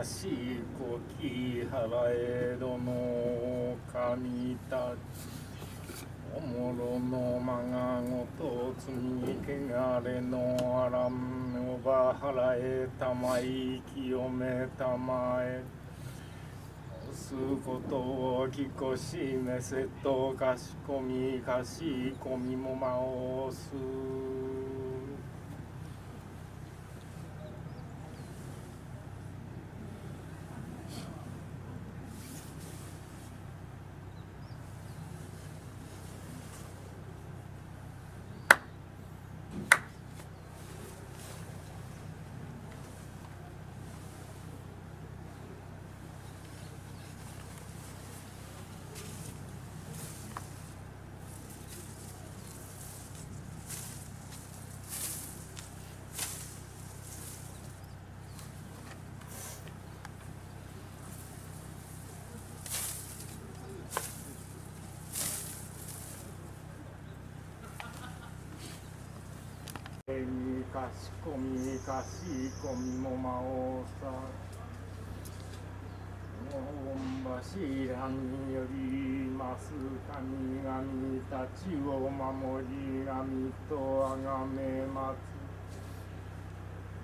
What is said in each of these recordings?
しいこき払えどの神たちおもろのまがごと積みけがれのあらんおば払えたまい清めたまえすことをきこしめせとかしこみかしこみもまおすかしこみかしこみもまおさ御柱によります神々たちを守り神とあがめます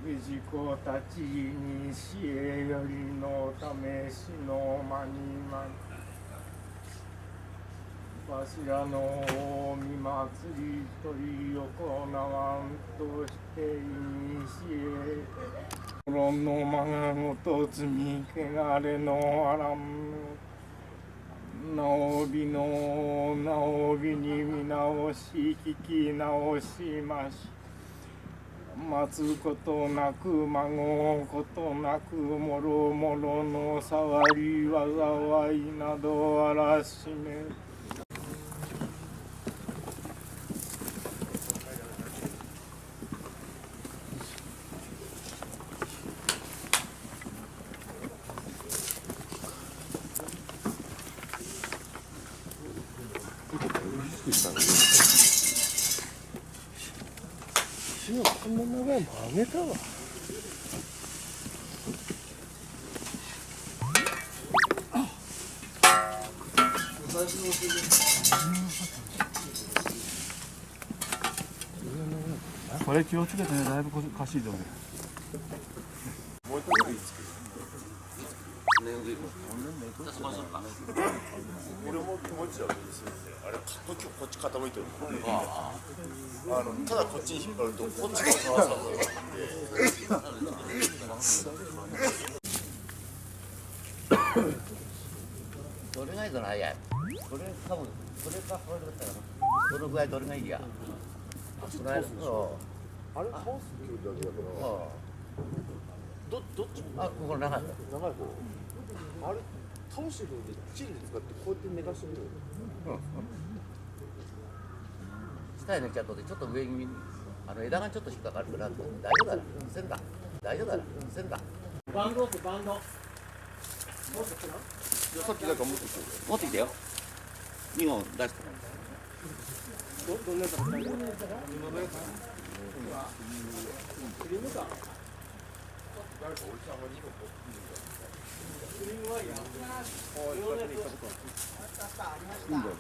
氏子たちに死へよりのためしの間に柱の見祭りとり行わんとしていにしえ心のまがごと積み汚れのあらん直びの直びに見直し聞き直しまし待つことなく孫ことなくもろもろの触り災いなどあらしめこんな長いのあげたわ。これ気をつけてね、だいぶかしいと思う。もう一個いいですけど。俺も気持ち悪いですね。あれ、こっち傾いてる。ただこっちに引っ張ると、こっちが川さんで。どれがいいかな、早い。これ多分、これかこれだったら、どのぐらいどれがいいや。あれ、倒す距離だけだから。どっち？あ、これ長い。長い方。あれ、倒してるので、チリで使ってこうやって寝かしてみる。下へ寝ちゃうとちょっと上に枝がちょっと引っかかるから大丈夫だな線だ大丈夫だな線だバンドってバンド持ってきたのさっきなんか持ってきたよ2本出したどんなやつだったの今のやつクリームか誰かおじさんが2本持ってきてクリームワイヤーいいんだよ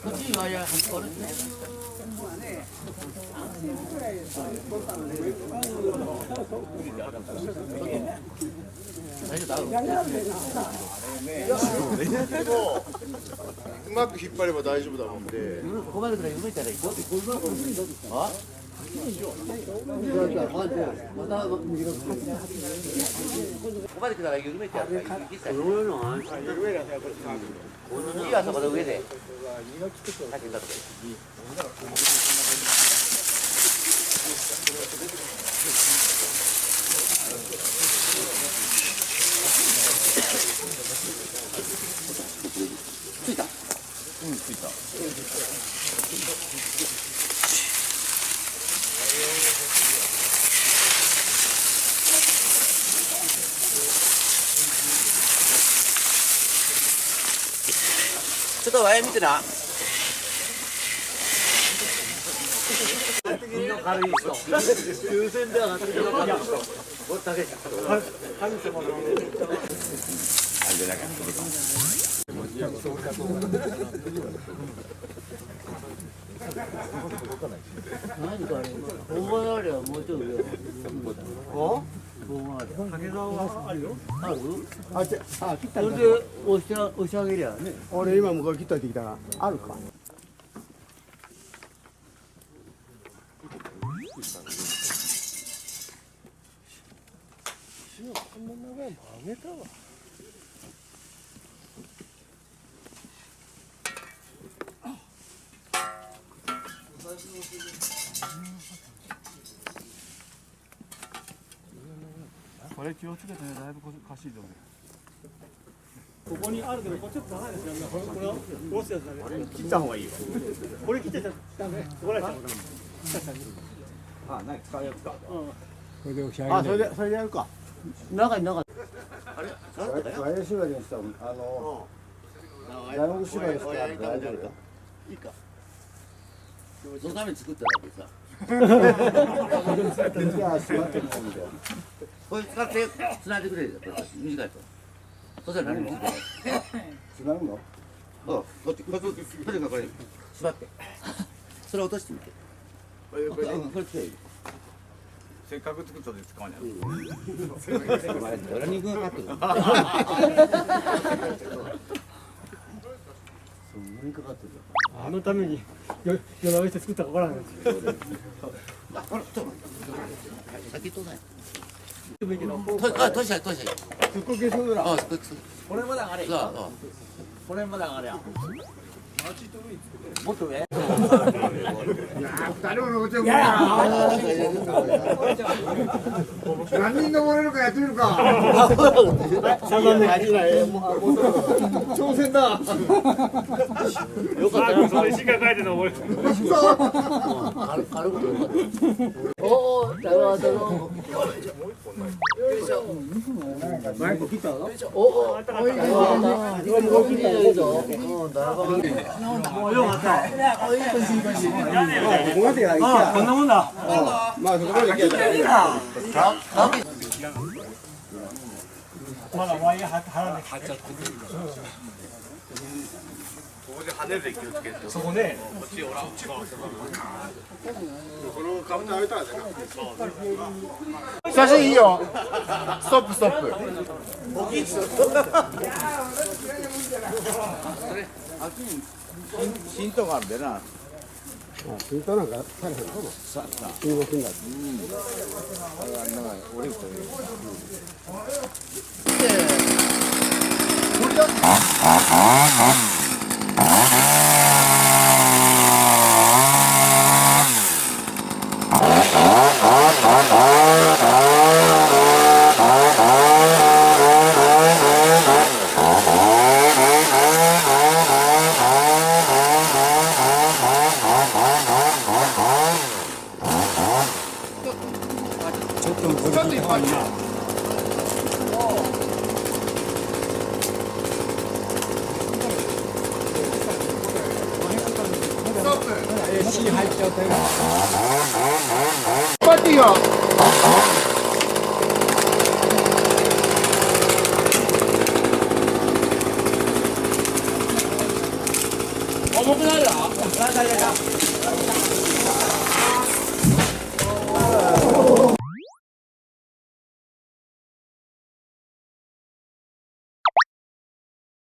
こっちにワイヤーこれねうまく引っ張れば大丈夫だもんで。ここまでくらい動いたらいいよ。あ？ここまで来たら緩めてやるからいいさ。いいわそこの上で。先にだって。ついた。うんついた。ちょっとワイヤー見てな。軽い人。抽選ではなくて。これだけじゃ神様のあれだけ何かあれ、大金あれはもうちょっと上。竹竿があるよ。ある？あ、切ったんだ。それで押し上げりゃね。俺今向こう切っといてきたらあるか。これ気をつけてね、だいぶかしいと思う。ここにあるけど、これちょっと長いですよ。これは下ろすやつだね。切った方がいいよ。これ切ってたらダメ。怒られちゃう。あ、何使うやつか。それで押し上げ。あ、それでやるか。中に中。ワイヤー縛りにしたダイナモ縛りにしたら大丈夫よ。いいかそのために作っただけさじゃあ閉まってるもんで。これ使って繋いでくれるよ短いとそしたら何もつけないつなぐの？こっちこれこれ縛ってそれ落としてみてこれつけるせっかく作ったので使わない。ドラ肉がかってるそんなにかかってるあのために夜なべして作ったかわからないんですよ。あれちょっと待って先とないでもいいけど、閉じちゃえすっごけそうだ。あこれまだ上がれ。これまだ上がれや。もっと上。誰も登っちゃうか。何人登れるかやってみるか。挑戦だ。よかった。それ石が書いて登れる。軽くよかった。おお、だろだろ。マイク切ったの？おお、もう切ったよいいぞ。もうよかった。ここまでやりたい。こんなもんだ。まあそこまで来た。まだワイヤー張らなきゃ。ここで跳ねるで気をつけて。そこね。このカウンター上げたらね。写真いいよストップストップヒントがあるんでな。ヒントなんかされへんかも。さあ、動きになる。俺こ待っていいよ重くなるよ。